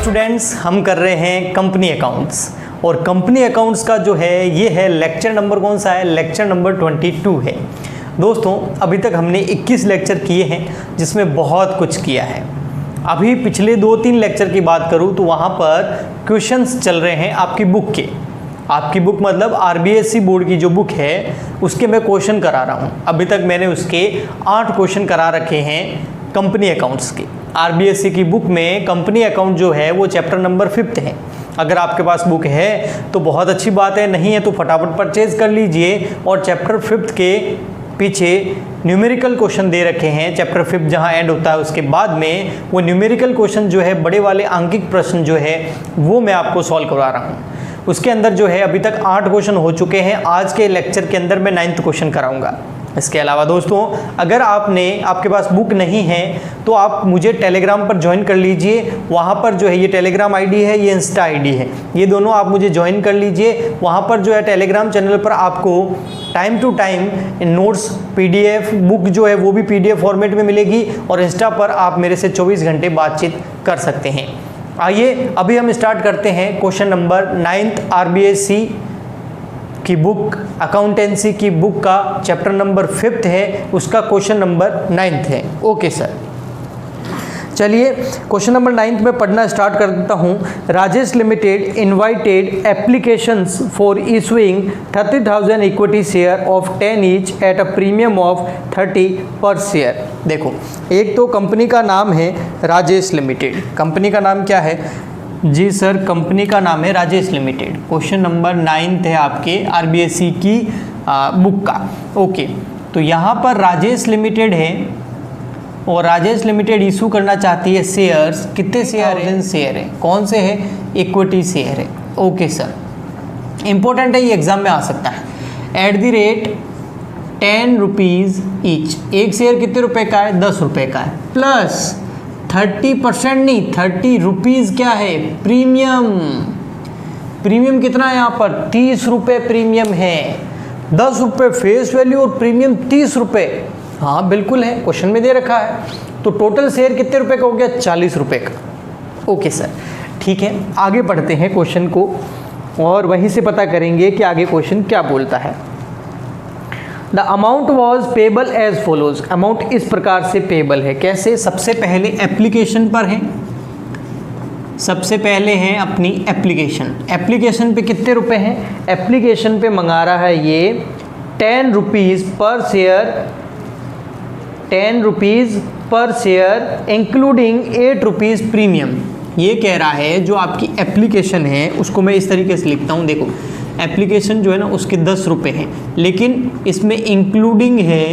Students, हम कर रहे हैं कंपनी अकाउंट्स और कंपनी अकाउंट्स का जो है ये है लेक्चर नंबर कौन सा है, लेक्चर नंबर 22 है। दोस्तों अभी तक हमने 21 लेक्चर किए हैं जिसमें बहुत कुछ किया है। अभी पिछले 2-3 लेक्चर की बात करूं तो वहां पर क्वेश्चंस चल रहे हैं आपकी बुक के। आपकी बुक मतलब आरबीएससी बोर्ड की जो बुक है उसके मैं क्वेश्चन करा रहा हूं। अभी तक मैंने उसके 8 क्वेश्चन करा रखे हैं कंपनी अकाउंट्स के। आरबीएससी की बुक में कंपनी अकाउंट जो है वो चैप्टर नंबर 5 है। अगर आपके पास बुक है तो बहुत अच्छी बात है, नहीं है तो फटाफट परचेज कर लीजिए। और चैप्टर 5 के पीछे न्यूमेरिकल क्वेश्चन दे रखे हैं। चैप्टर 5 जहां एंड होता है उसके बाद में वो न्यूमेरिकल क्वेश्चन जो है, बड़े वाले अंकिक प्रश्न जो है वो मैं आपको सॉल्व करवा रहा हूँ। उसके अंदर जो है अभी तक 8 क्वेश्चन हो चुके हैं। आज के लेक्चर के अंदर मैं 9th क्वेश्चन कराऊंगा। इसके अलावा दोस्तों अगर आपके पास बुक नहीं है तो आप मुझे टेलीग्राम पर ज्वाइन कर लीजिए। वहाँ पर जो है ये टेलीग्राम आईडी है, ये इंस्टा आईडी है, ये दोनों आप मुझे ज्वाइन कर लीजिए। वहाँ पर जो है टेलीग्राम चैनल पर आपको time to time notes PDF book जो है वो भी पीडीएफ फॉर्मेट में मिलेगी और इंस्टा पर आप मेरे से 24 घंटे बातचीत कर सकते हैं। आइए अभी हम स्टार्ट करते हैं। क्वेश्चन नंबर 9th आरबीएससी की बुक, अकाउंटेंसी की बुक का चैप्टर नंबर 5 है, उसका क्वेश्चन नंबर 9th है। ओके सर, चलिए क्वेश्चन नंबर 9th में पढ़ना स्टार्ट करता हूँ। Rajesh limited invited applications for issuing 30,000 equity share of 10 each at a premium of 30 पर शेयर। देखो, एक तो कंपनी का नाम है राजेश लिमिटेड। कंपनी का नाम क्या है जी सर? कंपनी का नाम है Rajesh limited. Question number 9th है आपके आरबीएससी की बुक का। ओके, तो यहाँ पर राजेश लिमिटेड है और राजेश लिमिटेड इशू करना चाहती है शेयर्स। कितने शेयर हैं? शेयर है। कौन से है? इक्विटी शेयर है। ओके सर, इंपॉर्टेंट है, ये एग्जाम में आ सकता है। At the rate 10 rupees each. एक शेयर कितने रुपए का है? 10 रुपये का है। प्लस 30% नहीं, 30 रुपीज़ क्या है? प्रीमियम। प्रीमियम कितना है यहाँ पर? 30 रुपये प्रीमियम है। 10 रुपये फेस वैल्यू और प्रीमियम 30 रुपये। हाँ बिल्कुल है, क्वेश्चन में दे रखा है। तो टोटल शेयर कितने रुपए का हो गया? 40 रुपये का। ओके सर, ठीक है, आगे बढ़ते हैं क्वेश्चन को और वहीं से पता करेंगे कि आगे क्वेश्चन क्या बोलता है। The amount was payable as follows. Amount इस प्रकार से पेबल है। कैसे? सबसे पहले एप्लीकेशन पर है। सबसे पहले हैं अपनी एप्लीकेशन। एप्लीकेशन पे कितने रुपए हैं? एप्लीकेशन पे मंगा रहा है ये 10 रुपीज़ पर शेयर, 10 रुपीज़ पर शेयर इंक्लूडिंग 8 रुपीज़ प्रीमियम। ये कह रहा है जो आपकी एप्लीकेशन है उसको मैं इस तरीके से लिखता हूँ। देखो, एप्लीकेशन जो है ना उसके 10 रुपये हैं, लेकिन इसमें इंक्लूडिंग है,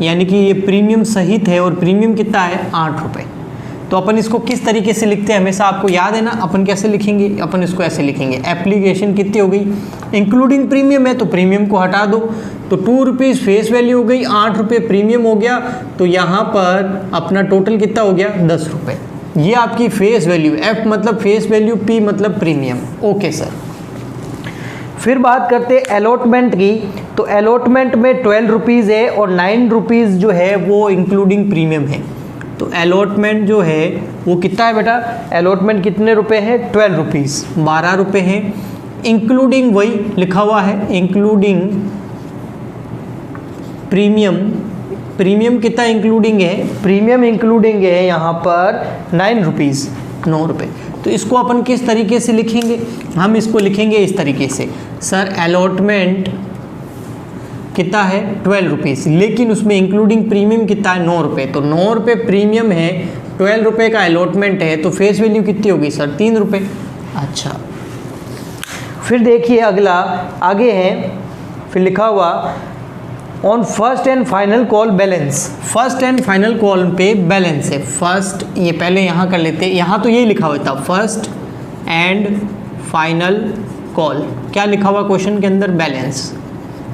यानी कि ये प्रीमियम सहित है। और प्रीमियम कितना है? 8 रुपये। तो अपन इसको किस तरीके से लिखते हैं? हमेशा आपको याद है ना, अपन कैसे लिखेंगे? अपन इसको ऐसे लिखेंगे, एप्लीकेशन कितनी हो गई? इंक्लूडिंग प्रीमियम है तो प्रीमियम को हटा दो, तो 2 रुपीज़ फेस वैल्यू हो गई, 8 रुपये प्रीमियम हो गया। तो यहाँ पर अपना टोटल कितना हो गया? 10 रुपये। ये आपकी फेस वैल्यू, एफ मतलब फेस वैल्यू, पी मतलब प्रीमियम। ओके सर, फिर बात करते हैं अलॉटमेंट की। तो अलॉटमेंट में 12 रुपीज़ है और 9 रुपीज़ जो है वो इंक्लूडिंग प्रीमियम है। तो अलॉटमेंट जो है वो कितना है बेटा? अलॉटमेंट कितने रुपए है? 12 रुपीज़, 12 रुपये है। इंक्लूडिंग वही लिखा हुआ है, इंक्लूडिंग प्रीमियम। प्रीमियम कितना इंक्लूडिंग है? प्रीमियम इंक्लूडिंग है यहाँ पर 9 रुपीज़, 9 रुपये। तो इसको अपन किस तरीके से लिखेंगे? हम इसको लिखेंगे इस तरीके से, सर अलॉटमेंट कितना है? 12 रुपीज़, लेकिन उसमें इंक्लूडिंग प्रीमियम कितना है? 9 रुपये। तो 9 रुपये प्रीमियम है, 12 रुपये का अलॉटमेंट है, तो फेस वैल्यू कितनी होगी सर? 3 रुपये। अच्छा, फिर देखिए अगला आगे है, फिर लिखा हुआ on first and final call balance. First and final call पे बैलेंस है। फर्स्ट, ये पहले यहाँ कर लेते हैं, यहाँ तो यही लिखा हुआ था फर्स्ट एंड फाइनल कॉल। क्या लिखा हुआ क्वेश्चन के अंदर? बैलेंस।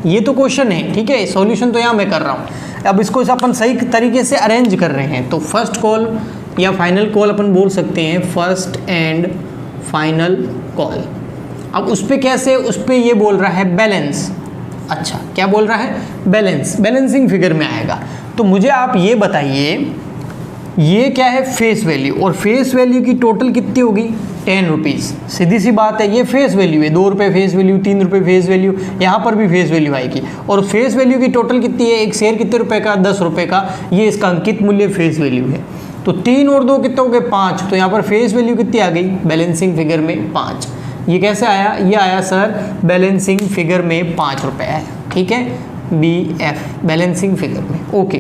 ये तो क्वेश्चन है, ठीक है, सॉल्यूशन तो यहाँ मैं कर रहा हूँ। अब इसको अपन सही तरीके से अरेंज कर रहे हैं। तो फर्स्ट कॉल या फाइनल कॉल अपन बोल सकते हैं फर्स्ट एंड फाइनल कॉल। अब उस पर कैसे? उस पर ये बोल रहा है बैलेंस। अच्छा, क्या बोल रहा है? बैलेंस। बैलेंसिंग फिगर में आएगा। तो मुझे आप ये बताइए ये क्या है, फेस वैल्यू, और फेस वैल्यू की टोटल कितनी होगी 10 रुपीज़। सीधी सी बात है, ये फेस वैल्यू है, 2 रुपये फेस वैल्यू, 3 रुपये फेस वैल्यू, यहाँ पर भी फेस वैल्यू आएगी। और फेस वैल्यू की टोटल कितनी है, एक शेयर कितने रुपए का, 10 रुपये का, ये इसका अंकित मूल्य फेस वैल्यू है। तो 3 और 2 कितने हो गए 5, तो यहाँ पर फेस वैल्यू कितनी आ गई बैलेंसिंग फिगर में 5। ये कैसे आया, ये आया सर बैलेंसिंग फिगर में 5 रुपये है, ठीक है, BF बैलेंसिंग फिगर में। ओके,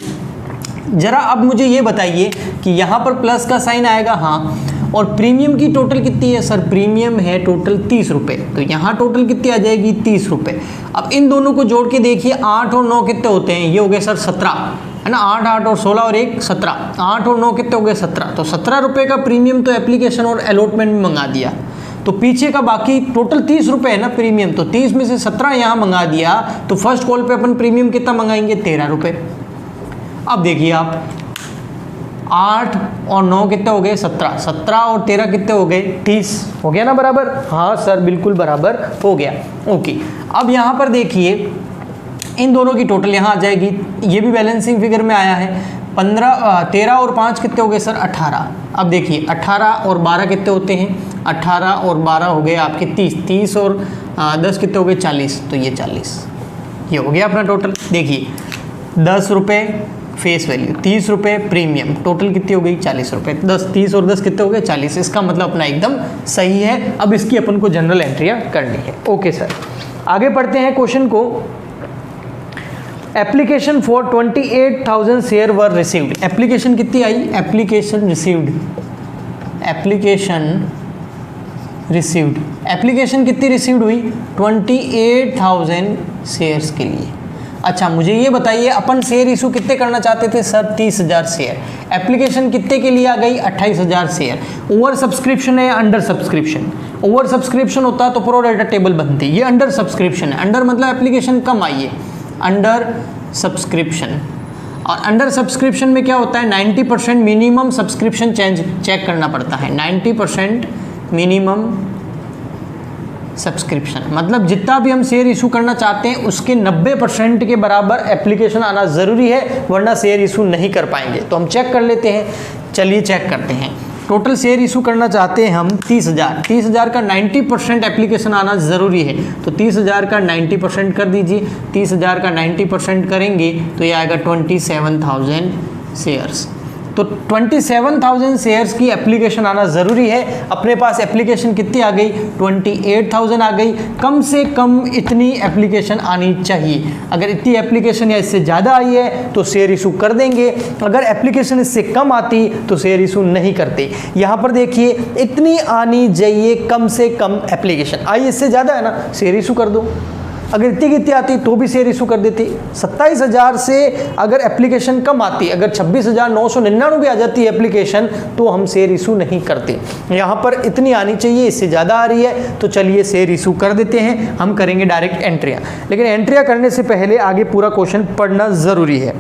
जरा अब मुझे ये बताइए कि यहाँ पर प्लस का साइन आएगा, हाँ, और प्रीमियम की टोटल कितनी है सर, प्रीमियम है टोटल 30 रुपये, तो यहाँ टोटल कितनी आ जाएगी 30 रुपये। अब इन दोनों को जोड़ के देखिए, 8 और 9 कितने होते हैं, ये हो गए सर 17, है ना, 8 8 और 16 और 1 17, 8 और 9 कितने हो गए 17, तो 17 रुपये का प्रीमियम तो एप्लीकेशन और अलॉटमेंट में मंगा दिया। तो पीछे का बाकी टोटल 30 रुपये है ना प्रीमियम, तो 30 में से 17 यहाँ मंगा दिया, तो फर्स्ट कॉल पे अपन प्रीमियम कितना मंगाएंगे 13 रुपये। अब देखिए आप, 8 और 9 कितने हो गए 17, 17 और 13 कितने हो गए 30, हो गया ना बराबर, हाँ सर बिल्कुल बराबर हो गया। ओके, अब यहाँ पर देखिए इन दोनों की टोटल यहाँ आ जाएगी, ये भी बैलेंसिंग फिगर में आया है, 13 और 5 कितने हो गए सर 18। अब देखिए 18 और 12 कितने होते हैं, 18 और 12 हो गए आपके 30, 30 और 10 कितने हो गए 40, तो ये 40, ये हो गया अपना टोटल। देखिए 10 रुपये फेस वैल्यू, 30 रुपये प्रीमियम, टोटल कितनी हो गई 40 रुपये, 30 और 10 कितने हो गए 40, इसका मतलब अपना एकदम सही है। अब इसकी अपन को जनरल एंट्रियाँ करनी है। ओके सर, आगे पढ़ते हैं क्वेश्चन को। Application for 28,000 share were received, application कितनी आई, application received, application received, application कितनी रिसीव्ड हुई 28,000 शेयर्स के लिए। अच्छा मुझे ये बताइए, अपन शेयर इशू कितने करना चाहते थे सर 30,000 शेयर, एप्लीकेशन कितने के लिए आ गई 28,000 शेयर। ओवर सब्सक्रिप्शन है, अंडर सब्सक्रिप्शन, ओवर सब्सक्रिप्शन होता तो प्रो रेटा टेबल बनती, ये अंडर सब्सक्रिप्शन है, अंडर मतलब एप्लीकेशन कम आई है, अंडर सब्सक्रिप्शन। और अंडर सब्सक्रिप्शन में क्या होता है 90% मिनिमम सब्सक्रिप्शन चेक करना पड़ता है, 90% मिनिमम सब्सक्रिप्शन, मतलब जितना भी हम शेयर इशू करना चाहते हैं उसके 90% के बराबर एप्लीकेशन आना ज़रूरी है, वरना शेयर इशू नहीं कर पाएंगे। तो हम चेक कर लेते हैं, चलिए चेक करते हैं। टोटल शेयर इशू करना चाहते हैं हम 30,000 का 90% एप्लीकेशन आना ज़रूरी है, तो 30,000 का 90% कर दीजिए, 30,000 का 90% करेंगे तो ये आएगा 27,000 शेयर्स। तो 27,000 शेयर्स की एप्लीकेशन आना ज़रूरी है। अपने पास एप्लीकेशन कितनी आ गई 28,000 आ गई, कम से कम इतनी एप्लीकेशन आनी चाहिए। अगर इतनी एप्लीकेशन या इससे ज़्यादा आई है तो शेयर इशू कर देंगे, अगर एप्लीकेशन इससे कम आती तो शेयर इशू नहीं करते। यहाँ पर देखिए इतनी आनी चाहिए कम से कम एप्लीकेशन, आई इससे ज़्यादा है ना शेयर इशू कर दो, अगर इतनी कितनी आती तो भी शेयर इशू कर देती। 27,000 से अगर एप्लीकेशन कम आती, अगर 26,999 भी आ जाती है एप्लीकेशन तो हम शेयर इशू नहीं करते। यहाँ पर इतनी आनी चाहिए, इससे ज़्यादा आ रही है तो चलिए शेयर इशू कर देते हैं, हम करेंगे डायरेक्ट एंट्रियाँ। लेकिन एंट्रियाँ करने से पहले आगे पूरा क्वेश्चन पढ़ना ज़रूरी है।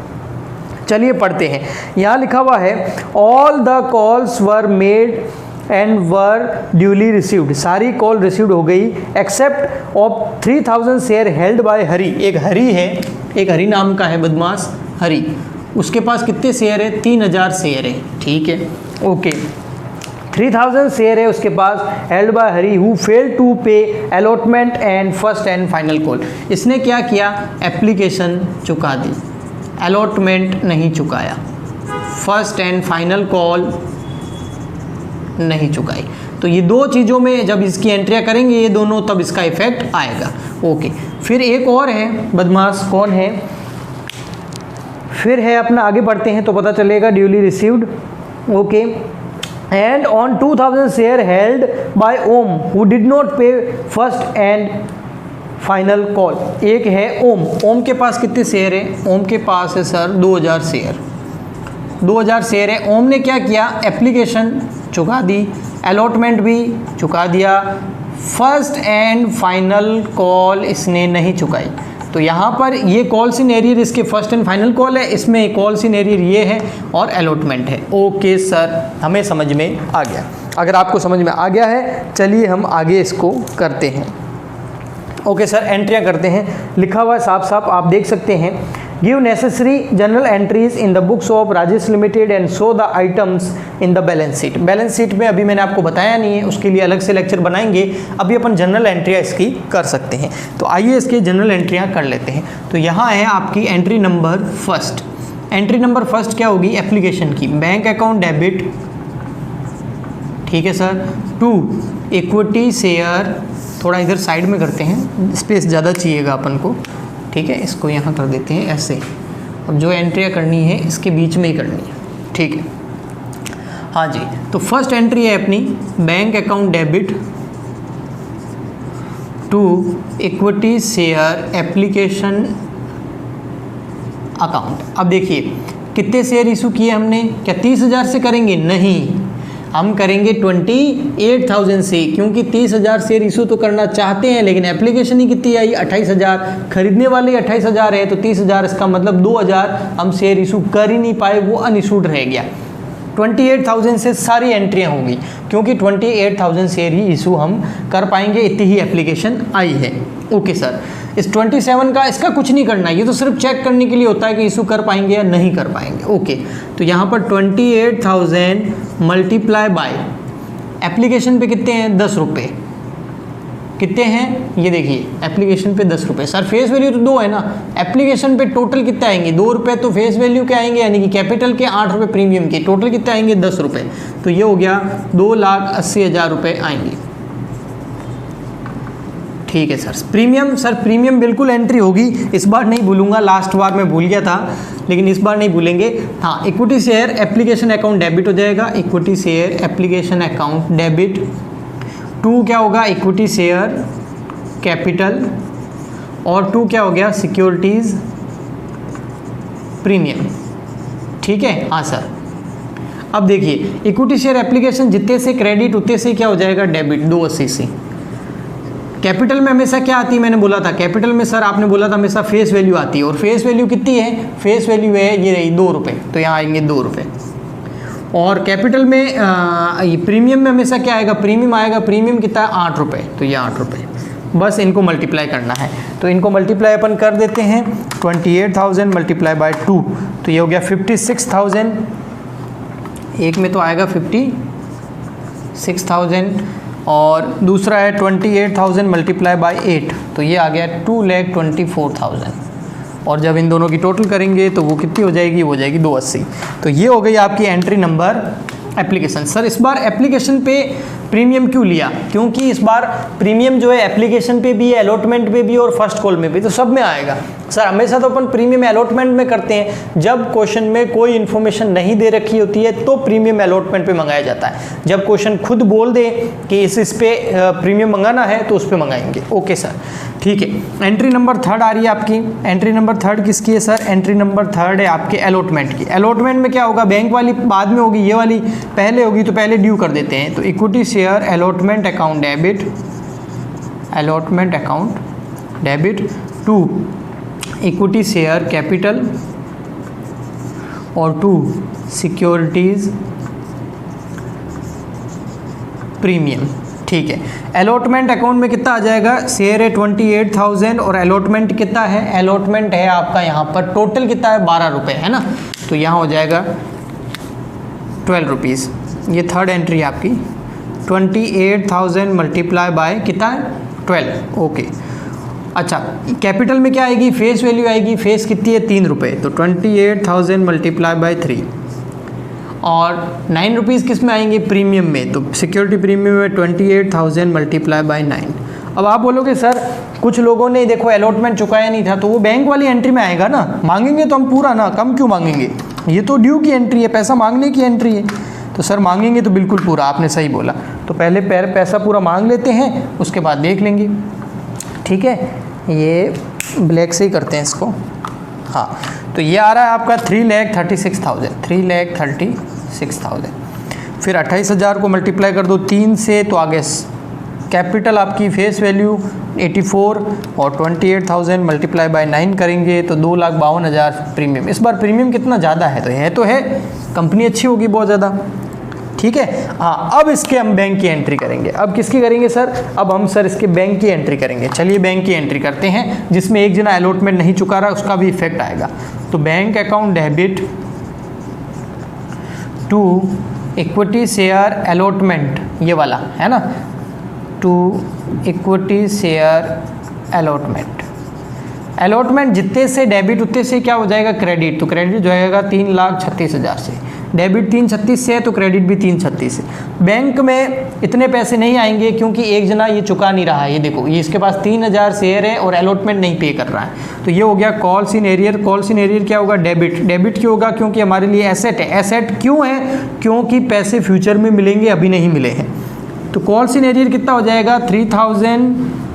चलिए पढ़ते हैं। यहाँ लिखा हुआ है all the calls were made and were duly received, सारी कॉल रिसीव्ड हो गई except of 3,000 share held by Hari. एक हरी है, एक हरी नाम का है बदमाश हरी, उसके पास कितने शेयर है 3,000 शेयर है, ठीक है ओके। 3,000 शेयर है उसके पास held by Hari who fail to pay allotment and first and final call. इसने क्या किया एप्लीकेशन चुका दी, अलॉटमेंट नहीं चुकाया, फर्स्ट एंड फाइनल कॉल नहीं चुकाई। तो ये दो चीज़ों में जब इसकी एंट्रियाँ करेंगे ये दोनों तब इसका इफेक्ट आएगा। ओके फिर एक और है बदमाश, कौन है फिर है अपना, आगे बढ़ते हैं तो पता चलेगा। Duly received okay and on 2,000 share held by Om who did not pay first and final call. एक है ओम, ओम के पास कितने शेयर है, ओम के पास है सर 2,000 शेयर, 2,000 शेयर है। ओम ने क्या किया एप्लीकेशन चुका दी, अलॉटमेंट भी चुका दिया, फर्स्ट एंड फाइनल कॉल इसने नहीं चुकाई। तो यहाँ पर ये कॉल इन एरियर इसके फर्स्ट एंड फाइनल कॉल है, इसमें कॉल इन एरियर ये है और अलॉटमेंट है। ओके सर हमें समझ में आ गया। अगर आपको समझ में आ गया है चलिए हम आगे इसको करते हैं। ओके सर एंट्रियाँ करते हैं। लिखा हुआ है साफ साफ आप देख सकते हैं give necessary general entries in the books of Rajesh limited and show the items in the balance sheet. Balance sheet में अभी मैंने आपको बताया नहीं है, उसके लिए अलग से लेक्चर बनाएंगे, अभी अपन जनरल एंट्रियाँ इसकी कर सकते हैं। तो आइए इसकी जनरल एंट्रियाँ कर लेते हैं। तो यहाँ है आपकी entry number first. Entry number first क्या होगी? एप्लीकेशन की, बैंक अकाउंट डेबिट, ठीक है सर, टू इक्विटी शेयर, थोड़ा इधर साइड में करते हैं, स्पेस ज़्यादा चाहिएगा अपन को, ठीक है, इसको यहाँ कर देते हैं ऐसे। अब जो एंट्रियाँ करनी है इसके बीच में ही करनी है, ठीक है। हाँ जी, तो फर्स्ट एंट्री है अपनी bank account debit to equity share application account. अब देखिए कितने शेयर इशू किए हमने, क्या 30,000 से करेंगे? नहीं, हम करेंगे 28,000 से, क्योंकि 30,000 शेयर इशू तो करना चाहते हैं, लेकिन एप्लीकेशन ही कितनी आई? 28,000। खरीदने वाले 28,000 है, तो 30,000, इसका मतलब 2,000 हम शेयर इशू कर ही नहीं पाए, वो अनइशूड रह गया। 28,000 से सारी एंट्रियाँ होंगी, क्योंकि 28,000 शेयर ही इशू हम कर पाएंगे, इतनी ही एप्लीकेशन आई है। ओके सर, इस 27 का इसका कुछ नहीं करना है, ये तो सिर्फ चेक करने के लिए होता है कि इशू कर पाएंगे या नहीं कर पाएंगे। ओके, तो यहाँ पर 28,000 मल्टीप्लाई बाय एप्लीकेशन पे कितने हैं? 10 रुपये। कितने हैं ये देखिए, एप्लीकेशन पे 10 रुपये। सर फेस वैल्यू तो 2 है ना, एप्लीकेशन पे टोटल कितने आएंगे? 2 रुपये तो फेस वैल्यू के आएंगे, यानी कि कैपिटल के 8 रुपये प्रीमियम के, टोटल कितने आएंगे? 10 रुपये। तो ये हो गया 2,80,000 रुपये आएंगे, ठीक है सर। प्रीमियम, सर प्रीमियम बिल्कुल एंट्री होगी, इस बार नहीं भूलूंगा, लास्ट बार मैं भूल गया था, लेकिन इस बार नहीं भूलेंगे। हाँ, equity share application account debit हो जाएगा, equity share application account debit to क्या होगा? इक्विटी शेयर कैपिटल, और टू क्या हो गया? सिक्योरिटीज प्रीमियम, ठीक है। हाँ सर, अब देखिए इक्विटी शेयर एप्लीकेशन जितने से क्रेडिट उतने से क्या हो जाएगा? डेबिट, 280 से। कैपिटल में हमेशा क्या आती है? मैंने बोला था कैपिटल में, सर आपने बोला था हमेशा फेस वैल्यू आती है, और फेस वैल्यू कितनी है? फेस वैल्यू है ये रही 2 रुपये, तो यहाँ आएंगे 2 रुपये। और कैपिटल में प्रीमियम में हमेशा क्या आएगा? प्रीमियम आएगा, प्रीमियम कितना है? 8 रुपये, तो ये 8 रुपये। बस इनको मल्टीप्लाई करना है, तो इनको मल्टीप्लाई अपन कर देते हैं। 28,000 मल्टीप्लाई बाय 2, तो ये हो गया 56,000। एक में तो आएगा 56,000, और दूसरा है 28,000 मल्टीप्लाई बाय 8, तो ये आ गया 2,24,000। और जब इन दोनों की टोटल करेंगे तो वो कितनी हो जाएगी? वो जाएगी 280। तो ये हो गई आपकी एंट्री नंबर एप्लीकेशन। सर इस बार एप्लीकेशन पे प्रीमियम क्यों लिया? क्योंकि इस बार प्रीमियम जो है एप्लीकेशन पे भी है, अलॉटमेंट पे भी, और फर्स्ट कॉल में भी, तो सब में आएगा। सर हमेशा तो अपन प्रीमियम अलॉटमेंट में करते हैं, जब क्वेश्चन में कोई इन्फॉर्मेशन नहीं दे रखी होती है तो प्रीमियम अलॉटमेंट पे मंगाया जाता है। जब क्वेश्चन खुद बोल दे कि इस पे प्रीमियम मंगाना है तो उस पर मंगाएंगे। ओके सर, ठीक है। एंट्री नंबर 3 आ रही है आपकी। एंट्री नंबर 3 किसकी है सर? एंट्री नंबर 3 है आपके अलॉटमेंट की। अलॉटमेंट में क्या होगा? बैंक वाली बाद में होगी, ये वाली पहले होगी, तो पहले ड्यू कर देते हैं। तो equity share allotment account debit, allotment account debit to equity share capital, और टू सिक्योरिटीज प्रीमियम, ठीक है। अलॉटमेंट अकाउंट में कितना आ जाएगा? शेयर है 28,000, और अलॉटमेंट कितना है? अलॉटमेंट है आपका यहाँ पर टोटल कितना है? 12 रुपये, है ना, तो यहाँ हो जाएगा 12 रुपीज़। ये थर्ड एंट्री है आपकी। 28,000 मल्टीप्लाई बाय कितना है? 12। ओके, अच्छा कैपिटल में क्या आएगी? फेस वैल्यू आएगी। फेस कितनी है? 3 रुपये, तो 28,000 मल्टीप्लाई बाय 3, और 9 रुपीज़ किस में आएंगे? प्रीमियम में, तो सिक्योरिटी प्रीमियम में 28,000 मल्टीप्लाई बाय 9। अब आप बोलोगे सर कुछ लोगों ने देखो अलॉटमेंट चुकाया नहीं था, तो वो बैंक वाली एंट्री में आएगा ना, मांगेंगे तो हम पूरा ना, कम क्यों मांगेंगे? ये तो ड्यू की एंट्री है, पैसा मांगने की एंट्री है, तो सर मांगेंगे तो बिल्कुल पूरा, आपने सही बोला। तो पहले पैसा पूरा मांग लेते हैं, उसके बाद देख लेंगे, ठीक है। ये ब्लैक से ही करते हैं इसको। हाँ, तो ये आ रहा है आपका 3,36,000, 3,36,000। फिर 28,000 को मल्टीप्लाई कर दो 3 से, तो आगे कैपिटल आपकी फेस वैल्यू 84, और 28,000 मल्टीप्लाई बाय 9 करेंगे तो 2,52,000 प्रीमियम। इस बार प्रीमियम कितना ज़्यादा है? तो है कंपनी अच्छी होगी बहुत ज़्यादा, ठीक है। हाँ, अब इसके हम बैंक की एंट्री करेंगे। अब किसकी करेंगे सर? अब हम सर इसके बैंक की एंट्री करेंगे। चलिए बैंक की एंट्री करते हैं, जिसमें एक जना अलॉटमेंट नहीं चुका रहा उसका भी इफेक्ट आएगा। तो bank account debit to equity share allotment, ये वाला है ना, to equity share allotment. Allotment जितने से डेबिट उतने से क्या हो जाएगा? क्रेडिट। तो क्रेडिट जो आएगा 3,36,000 से, डेबिट 336 से है तो क्रेडिट भी 336 से। बैंक में इतने पैसे नहीं आएंगे क्योंकि एक जना ये चुका नहीं रहा है। ये देखो, ये इसके पास 3,000 शेयर है और अलॉटमेंट नहीं पे कर रहा है। तो ये हो गया calls in arrear. Calls in arrear क्या होगा? डेबिट। डेबिट क्यों होगा? क्योंकि हमारे लिए एसेट है। एसेट क्यों है? क्योंकि पैसे फ्यूचर में मिलेंगे, अभी नहीं मिले हैं। तो कॉल्स इन एरियर कितना हो जाएगा? 3,000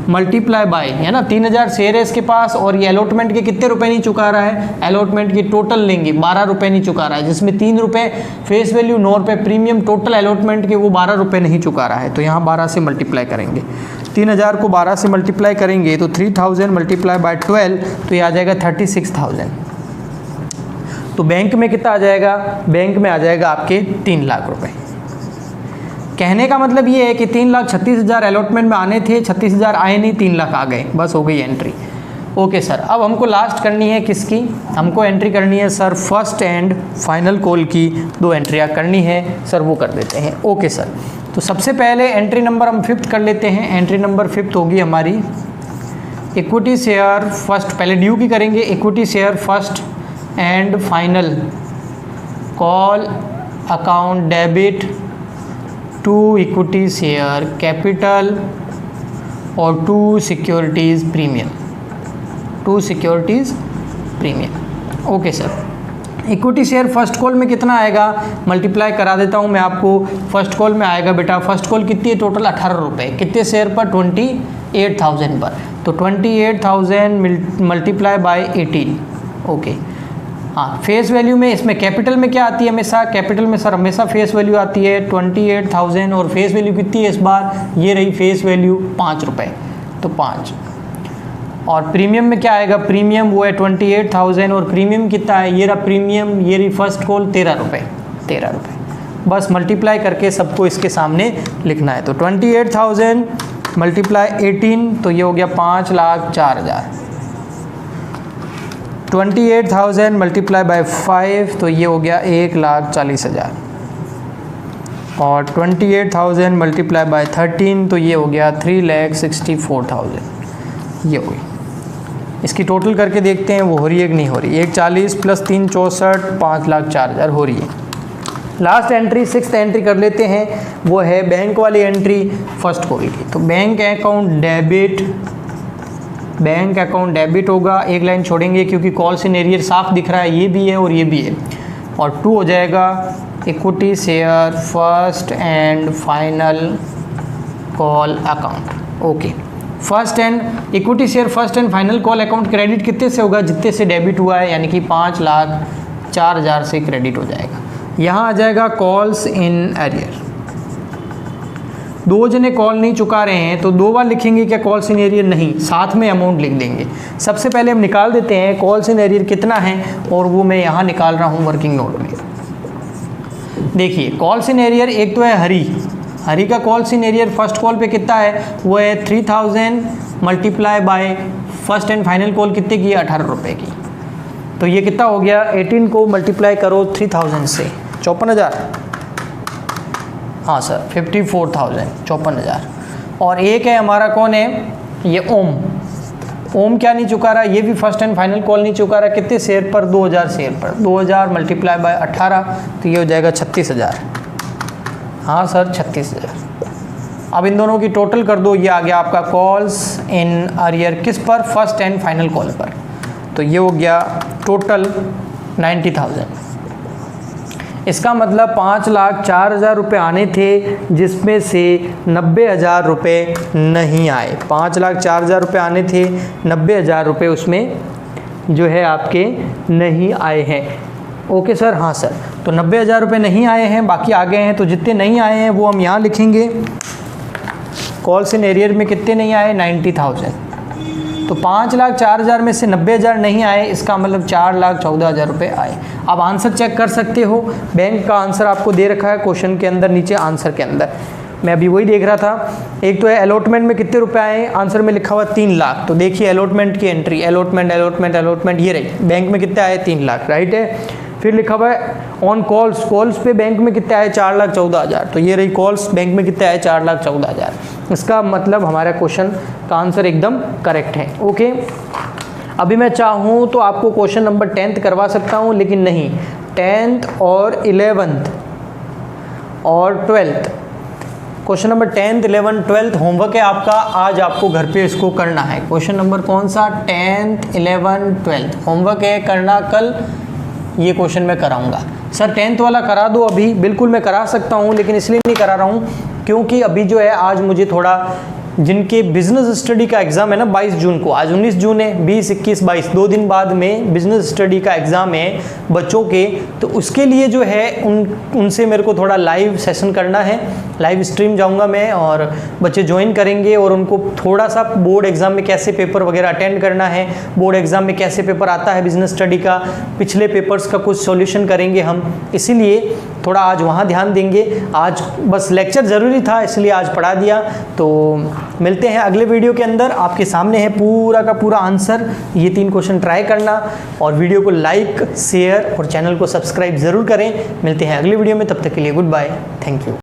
मल्टीप्लाई बाय, है ना, 3,000 शेयर है इसके पास और ये अलॉटमेंट के कितने रुपए नहीं चुका रहा है? अलॉटमेंट की टोटल लेंगे 12 रुपये नहीं चुका रहा है, जिसमें 3 रुपये फेस वैल्यू, 9 रुपये प्रीमियम, टोटल अलॉटमेंट के वो 12 रुपये नहीं चुका रहा है। तो यहाँ 12 से मल्टीप्लाई करेंगे, 3,000 को 12 से मल्टीप्लाई करेंगे तो 3,000 मल्टीप्लाई बाय 12, तो ये आ जाएगा 36,000। तो बैंक में कितना आ जाएगा? बैंक में आ जाएगा आपके 3 लाख रुपये। कहने का मतलब ये है कि 3,36,000 अलॉटमेंट में आने थे, 36,000 आए नहीं, 3 लाख आ गए, बस हो गई एंट्री। ओके सर, अब हमको लास्ट करनी है किसकी? हमको एंट्री करनी है sir first and final call की 2 एंट्रियाँ करनी है सर, वो कर देते हैं। ओके सर, तो सबसे पहले एंट्री नंबर हम 5th कर लेते हैं। एंट्री नंबर 5th होगी हमारी इक्विटी शेयर फर्स्ट, पहले ड्यू की करेंगे। Equity share first and final call account debit to equity share capital और to securities premium, to securities premium. Okay sir, equity share first call में कितना आएगा? Multiply करा देता हूँ मैं आपको। फर्स्ट कॉल में आएगा बेटा, फर्स्ट कॉल कितनी है? टोटल 18 रुपये। कितने शेयर पर? 28,000 पर। तो 28,000 मल्टीप्लाई बाय 18। ओके, हाँ, फेस वैल्यू में इसमें कैपिटल में क्या आती है? हमेशा कैपिटल में सर हमेशा फेस वैल्यू आती है 28,000 और फेस वैल्यू कितनी है इस बार? ये रही फेस वैल्यू 5 रुपये, तो 5। और प्रीमियम में क्या आएगा? प्रीमियम वो है 28,000 और प्रीमियम कितना है? ये रहा प्रीमियम, ये रही फर्स्ट कॉल 13 रुपये, 13 रुपये। बस मल्टीप्लाई करके सबको इसके सामने लिखना है। तो 28,000 मल्टीप्लाई 18, तो ये हो गया 5,04,000। 28,000 मल्टीप्लाई बाय 5, तो ये हो गया 1,40,000। और 28,000 मल्टीप्लाई बाय 13, तो ये हो गया 3,64,000। ये हो गई। इसकी टोटल करके देखते हैं वो हो रही है कि नहीं हो रही। 140 प्लस 3 64, 5,04,000 हो रही है। लास्ट एंट्री 6th एंट्री कर लेते हैं, वो है बैंक वाली एंट्री फर्स्ट कॉल की। तो bank account debit, bank account debit होगा, एक लाइन छोड़ेंगे क्योंकि कॉल्स इन एरियर साफ दिख रहा है, ये भी है और ये भी है। और 2 हो जाएगा equity share first and final call account. Okay, first and equity share first and final call account credit कितने से होगा? जितने से डेबिट हुआ है, यानी कि 5,04,000 से क्रेडिट हो जाएगा। यहाँ आ जाएगा कॉल्स इन एरियर। 2 जने कॉल नहीं चुका रहे हैं तो 2 बार लिखेंगे क्या कॉल्स इन एरियर? नहीं, साथ में अमाउंट लिख देंगे। सबसे पहले हम निकाल देते हैं कॉल्स इन एरियर कितना है, और वो मैं यहाँ निकाल रहा हूँ वर्किंग नोट में। देखिए कॉल्स इन एरियर एक तो है हरी का calls in arrear first call पे कितना है? वो है 3,000 multiply by first and final call कितने की? 18 रुपये की। तो ये कितना हो गया? 18 को मल्टीप्लाई करो 3,000 से, 54,000। हाँ सर, 54,000, 54,000। और एक है हमारा कौन है? ये ओम क्या नहीं चुका रहा? ये भी फर्स्ट एंड फाइनल कॉल नहीं चुका रहा। कितने शेयर पर? 2,000 शेयर पर। 2,000 मल्टीप्लाई बाय 18, तो ये हो जाएगा 36,000। हाँ सर, 36,000। अब इन दोनों की टोटल कर दो, ये आ गया आपका कॉल्स इन एरियर किस पर? फर्स्ट एंड फाइनल कॉल पर। तो ये हो गया टोटल 90,000। इसका मतलब 5,04,000 रुपये आने थे, जिसमें से 90,000 रुपये नहीं आए। 5,04,000 रुपये आने थे, 90,000 रुपये उसमें जो है आपके नहीं आए हैं। ओके सर, हाँ सर। तो 90,000 रुपये नहीं आए हैं, बाकी आ गए हैं। तो जितने नहीं आए हैं वो हम यहाँ लिखेंगे। कॉल्स इन एरियर में कितने नहीं आए? 90,000। तो 5,04,000 में से 90,000 नहीं आए, इसका मतलब 4,14,000 रुपये आए। आप आंसर चेक कर सकते हो, बैंक का आंसर आपको दे रखा है क्वेश्चन के अंदर, नीचे आंसर के अंदर। मैं अभी वही देख रहा था। एक तो है अलॉटमेंट में कितने रुपए आए, आंसर में लिखा हुआ 3 लाख। तो देखिए अलॉटमेंट की एंट्री, अलॉटमेंट अलॉटमेंट अलॉटमेंट, ये रही। बैंक में कितने आए, 3 लाख, राइट है। फिर लिखा हुआ है ऑन कॉल्स, कॉल्स पे बैंक में कितने आए, 4,14,000। तो ये रही कॉल्स, बैंक में कितने आए, 4,14,000। इसका मतलब हमारा क्वेश्चन का आंसर एकदम करेक्ट है। ओके, अभी मैं चाहूँ तो आपको क्वेश्चन नंबर 10th करवा सकता हूँ, लेकिन नहीं, 10th और 11th और 12th, question number 10th 11th 12th homework है आपका, आज आपको घर पे इसको करना है। क्वेश्चन नंबर कौन सा, 10th 11th 12th होमवर्क है करना, कल ये क्वेश्चन मैं कराऊंगा। सर 10th वाला करा दो अभी, बिल्कुल मैं करा सकता हूँ, लेकिन इसलिए नहीं करा रहा हूँ क्योंकि अभी जो है आज मुझे थोड़ा, जिनके बिजनेस स्टडी का एग्ज़ाम है ना 22 जून को, आज 19 जून है, 20, 21, 22 2 दिन बाद में बिजनेस स्टडी का एग्ज़ाम है बच्चों के, तो उसके लिए जो है उनसे मेरे को थोड़ा लाइव सेशन करना है, लाइव स्ट्रीम जाऊंगा मैं और बच्चे ज्वाइन करेंगे और उनको थोड़ा सा बोर्ड एग्ज़ाम में कैसे पेपर वगैरह अटेंड करना है, बोर्ड एग्ज़ाम में कैसे पेपर आता है बिजनेस स्टडी का, पिछले पेपर्स का कुछ सॉल्यूशन करेंगे हम, इसीलिए थोड़ा आज वहाँ ध्यान देंगे। आज बस लेक्चर ज़रूरी था इसलिए आज पढ़ा दिया। तो मिलते हैं अगले वीडियो के अंदर, आपके सामने है पूरा का पूरा आंसर। ये 3 क्वेश्चन ट्राई करना और वीडियो को लाइक, शेयर और चैनल को सब्सक्राइब ज़रूर करें। मिलते हैं अगले वीडियो में, तब तक के लिए गुड बाय, थैंक यू।